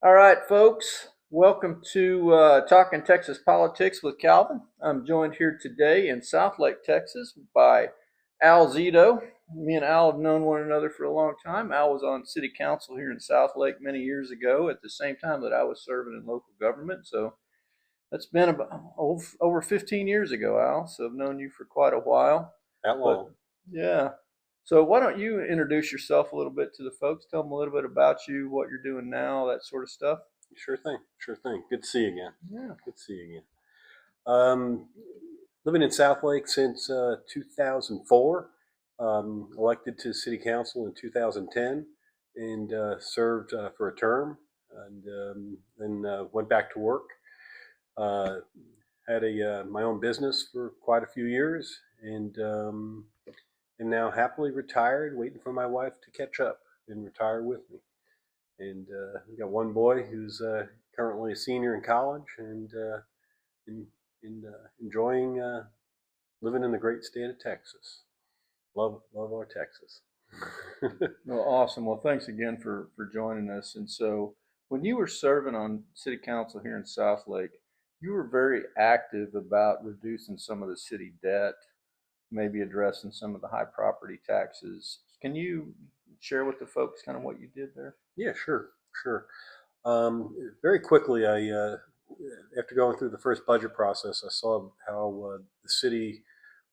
All right, folks, welcome to Talkin Texas Politics with Calvin. I'm joined here today in Southlake, Texas by Al Zito. Me and Al have known one another for a long time. Al was on city council here in Southlake many years ago at the same time that I was serving in local government. So that's been about over 15 years ago, Al. So I've known you for quite a while. That But long. yeah. So why don't you introduce yourself a little bit to the folks? Tell them a little bit about you, what you're doing now, that sort of stuff. Sure thing. Sure thing. Good to see you again. Yeah. Good to see you again. Um, Living in Southlake since 2004. Elected to city council in 2010 and served for a term and then went back to work. Uh, had a my own business for quite a few years and now happily retired, waiting for my wife to catch up and retire with me. And we got one boy who's currently a senior in college and in, enjoying living in the great state of Texas. Love our Texas. Well, awesome. Well, thanks again for joining us. And so, when you were serving on city council here in Southlake, you were very active about reducing some of the city debt, maybe addressing some of the high property taxes. Can you share with the folks kind of what you did there? Yeah, sure. Very quickly, after going through the first budget process, I saw how the city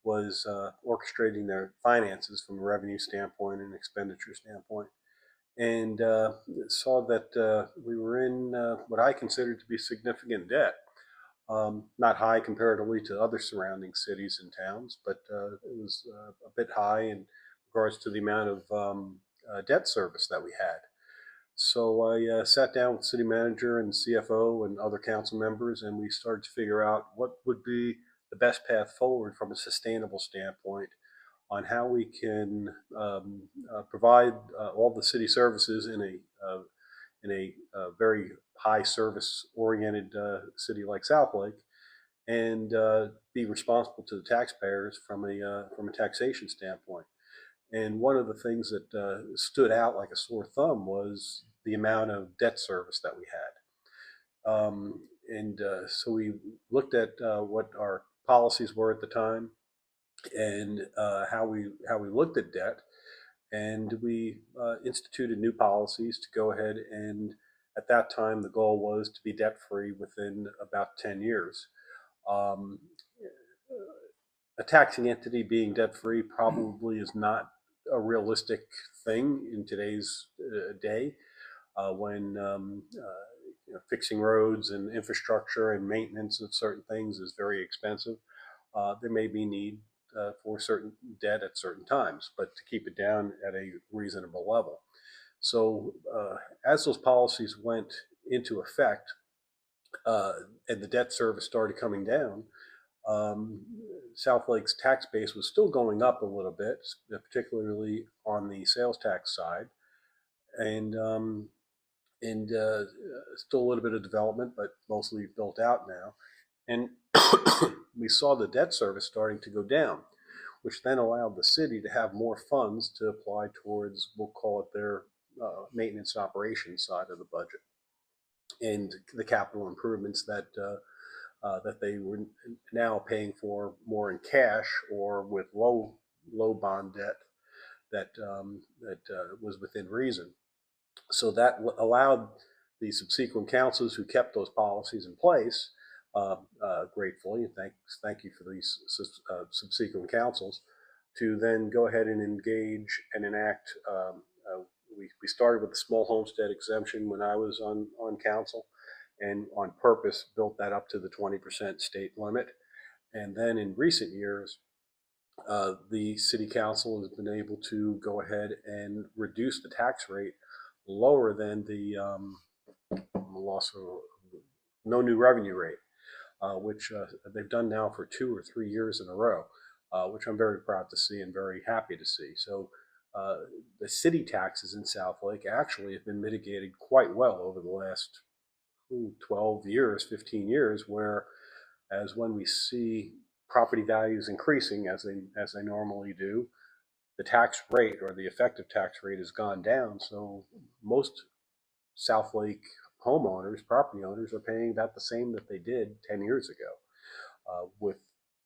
was orchestrating their finances from a revenue standpoint and expenditure standpoint, and saw that we were in what I considered to be significant debt. Not high comparatively to other surrounding cities and towns, but it was a bit high in regards to the amount of debt service that we had. So I sat down with the city manager and CFO and other council members, and we started to figure out what would be the best path forward from a sustainable standpoint on how we can provide all the city services in a very high service oriented city like Southlake, and be responsible to the taxpayers from a taxation standpoint. And one of the things that stood out like a sore thumb was the amount of debt service that we had. And so we looked at what our policies were at the time and how we looked at debt, and we instituted new policies to go ahead and at that time the goal was to be debt free within about 10 years. Um, a taxing entity being debt free probably is not a realistic thing in today's day when fixing roads and infrastructure and maintenance of certain things is very expensive. There may be need for certain debt at certain times, but to keep it down at a reasonable level. So as those policies went into effect uh, and the debt service started coming down, um, Southlake's tax base was still going up a little bit, particularly on the sales tax side, and still a little bit of development, but mostly built out now. And we saw the debt service starting to go down, which then allowed the city to have more funds to apply towards, we'll call it their maintenance and operations side of the budget, and the capital improvements that they were now paying for more in cash or with low bond debt that was within reason. So that allowed the subsequent councils who kept those policies in place, gratefully, and thank you for these subsequent councils, to then go ahead and engage and enact. We started with the small homestead exemption when I was on council, and on purpose built that up to the 20% state limit. And then in recent years, the city council has been able to go ahead and reduce the tax rate lower than the loss of no new revenue rate, which they've done now for 2 or 3 years in a row, which I'm very proud to see and very happy to see. So the city taxes in Southlake actually have been mitigated quite well over the last 12 years, 15 years, whereas when we see property values increasing as they normally do, the tax rate or the effective tax rate has gone down. So most Southlake homeowners, property owners, are paying about the same that they did 10 years ago, with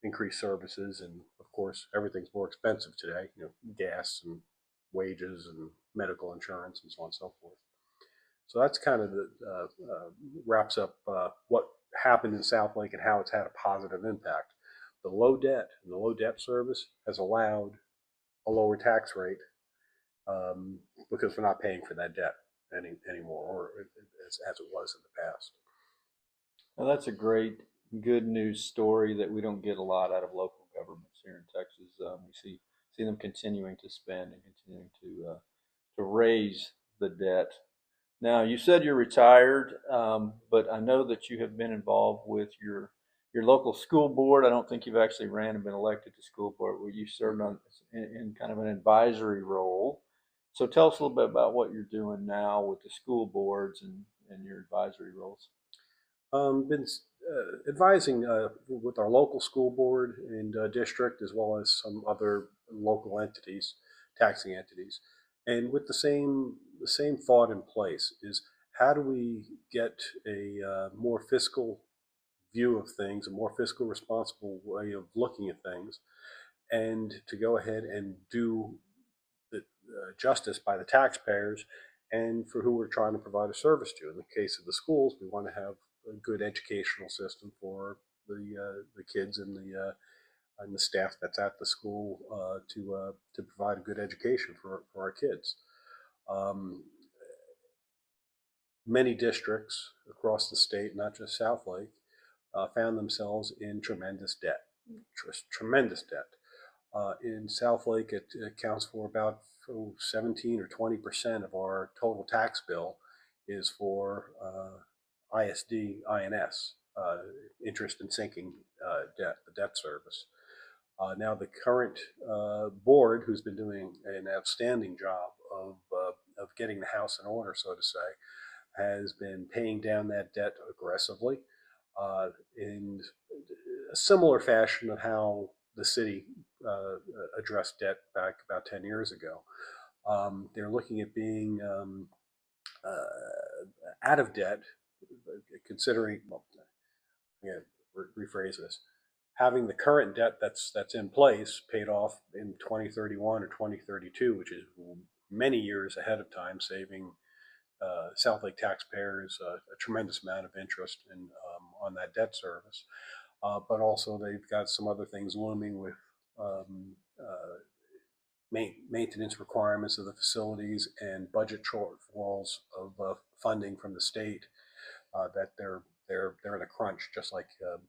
increased services, and of course everything's more expensive today. Gas and wages and medical insurance and so on and so forth. So that's kind of the wraps up what happened in Southlake and how it's had a positive impact. The low debt and the low debt service has allowed a lower tax rate, because we're not paying for that debt anymore, or as it was in the past. Well, that's a great, good news story that we don't get a lot out of local governments here in Texas. We see them continuing to spend and continuing to raise the debt. Now, you said you're retired, but I know that you have been involved with your local school board. I don't think you've actually ran and been elected to school board, where you served in kind of an advisory role. So tell us a little bit about what you're doing now with the school boards and your advisory roles. Been advising with our local school board and district, as well as some other local entities, taxing entities, and with the same thought in place is, how do we get a more fiscal view of things, a more fiscal responsible way of looking at things, and to go ahead and do the justice by the taxpayers and for who we're trying to provide a service to. In the case of the schools, we want to have a good educational system for the kids and the staff that's at the school, to provide a good education for our kids. Um, Many districts across the state, not just Southlake, found themselves in tremendous debt, tremendous debt. In Southlake, it accounts for about 17 or 20% of our total tax bill is for ISD, INS, interest and sinking debt, the debt service. Now, the current board, who's been doing an outstanding job of getting the house in order, so to say, has been paying down that debt aggressively, in a similar fashion of how the city addressed debt back about 10 years ago. They're looking at being out of debt, considering, well, yeah, rephrase this, having the current debt that's in place paid off in 2031 or 2032, which is many years ahead of time, saving Southlake taxpayers a tremendous amount of interest on that debt service. But also they've got some other things looming with maintenance requirements of the facilities and budget shortfalls of funding from the state, that they're in a crunch, just like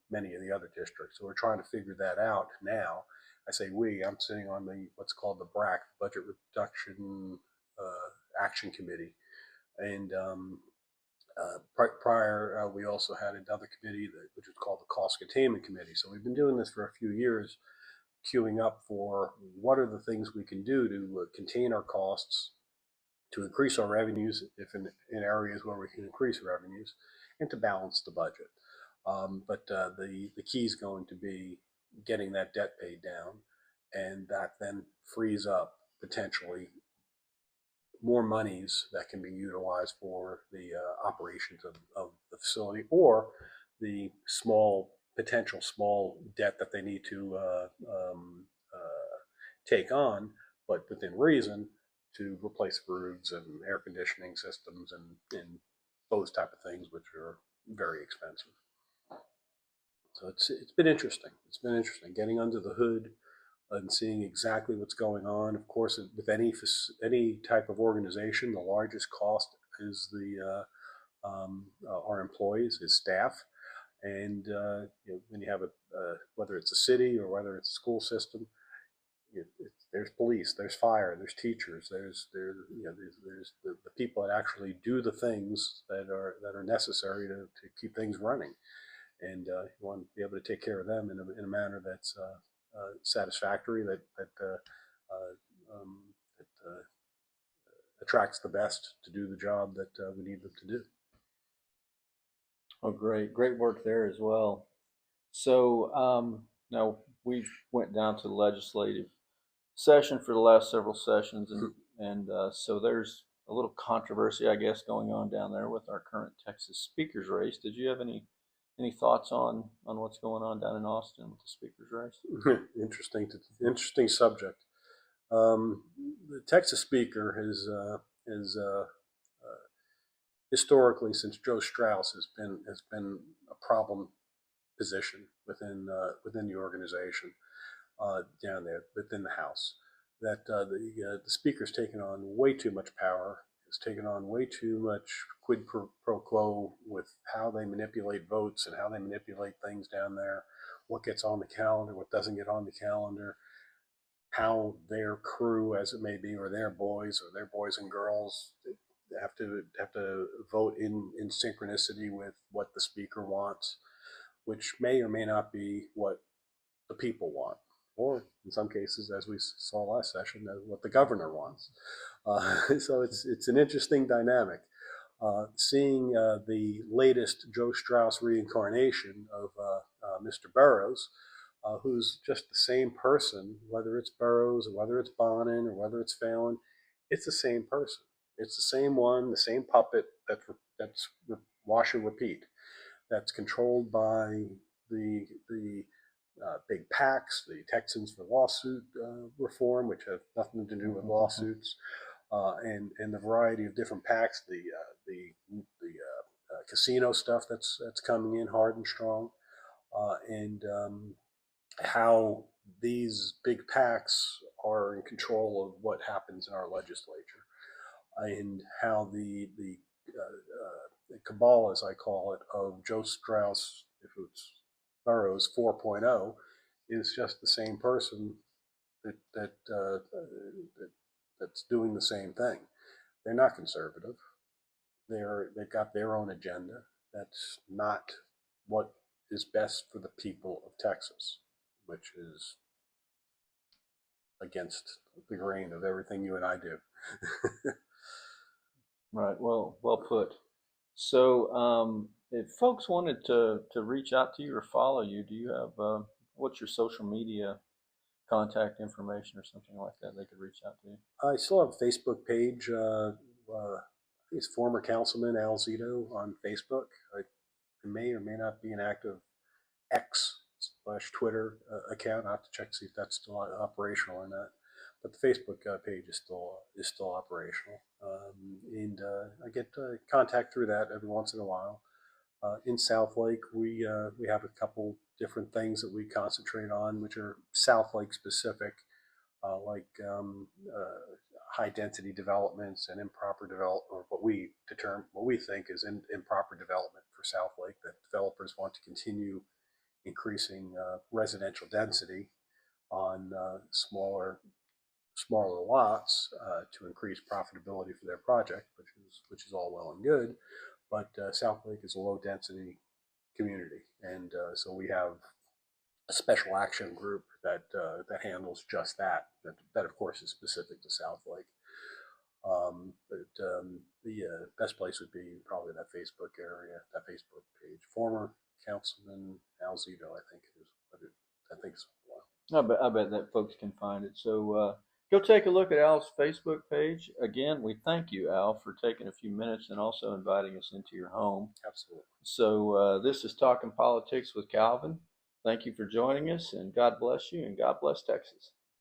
many of the other districts. So we're trying to figure that out now. I say we. I'm sitting on what's called the BRAC, Budget Reduction Action Committee, and prior, we also had another committee which is called the Cost Containment Committee. So we've been doing this for a few years, queuing up for what are the things we can do to contain our costs, to increase our revenues if in areas where we can increase revenues, and to balance the budget. But the key is going to be getting that debt paid down, and that then frees up potentially more monies that can be utilized for the operations of the facility, or the potential small debt that they need to take on, but within reason, to replace roofs and air conditioning systems and those type of things, which are very expensive. So it's been interesting. It's been interesting getting under the hood and seeing exactly what's going on. Of course, with any type of organization, the largest cost is our employees, is staff, and when you have whether it's a city or whether it's a school system, there's police, there's fire, there's teachers, there's the people that actually do the things that are necessary to keep things running, and you want to be able to take care of them in a manner that's satisfactory, that attracts the best to do the job that we need them to do. Oh, great work there as well. So now we went down to the legislative session for the last several sessions, and so there's a little controversy, I guess, going on down there with our current Texas speakers race. Did you have any thoughts on what's going on down in Austin with the speakers race? Interesting subject. The Texas speaker has historically, since Joe Strauss, has been a problem position within the organization down there within the House. That the speaker's taken on way too much power. Has taken on way too much quid pro quo with how they manipulate votes and how they manipulate things down there. What gets on the calendar, what doesn't get on the calendar, how their crew, as it may be, or their boys and girls, have to vote in synchronicity with what the speaker wants, which may or may not be what the people want, or in some cases, as we saw last session, what the governor wants. So it's an interesting dynamic. Seeing the latest Joe Strauss reincarnation of Mr. Burrows, who's just the same person, whether it's Burrows or whether it's Bonin or whether it's Phelan, it's the same person. It's the same one, the same puppet that's wash and repeat. That's controlled by the big PACs, the Texans for Lawsuit Reform, which have nothing to do with lawsuits, and the variety of different PACs, the casino stuff that's coming in hard and strong, and how these big PACs are in control of what happens in our legislature, and how the cabal, as I call it, of Joe Strauss, if it's Burroughs 4.0, is just the same person that's doing the same thing. They're not conservative. They've got their own agenda. That's not what is best for the people of Texas, which is against the grain of everything you and I do. Right. Well put. So, if folks wanted to reach out to you or follow you, do you have what's your social media contact information or something like that they could reach out to you? I still have a Facebook page. It's former councilman Al Zito on Facebook. I may or may not be an active X/Twitter account. I have to check to see if that's still operational or not. But the Facebook page is still operational, and I get contact through that every once in a while. In Southlake, we have a couple different things that we concentrate on, which are Southlake specific, like high density developments and improper development, or what we think is improper development for Southlake. That developers want to continue increasing residential density on smaller lots to increase profitability for their project, which is all well and good. But Southlake is a low density community, and so we have a special action group that handles just that. That of course is specific to Southlake. But the best place would be probably that Facebook area, that Facebook page. Former councilman Al Zito, I think is what it. I think so. I bet that folks can find it. So go take a look at Al's Facebook page. Again, we thank you, Al, for taking a few minutes and also inviting us into your home. Absolutely. So this is Talking Politics with Calvin. Thank you for joining us, and God bless you, and God bless Texas.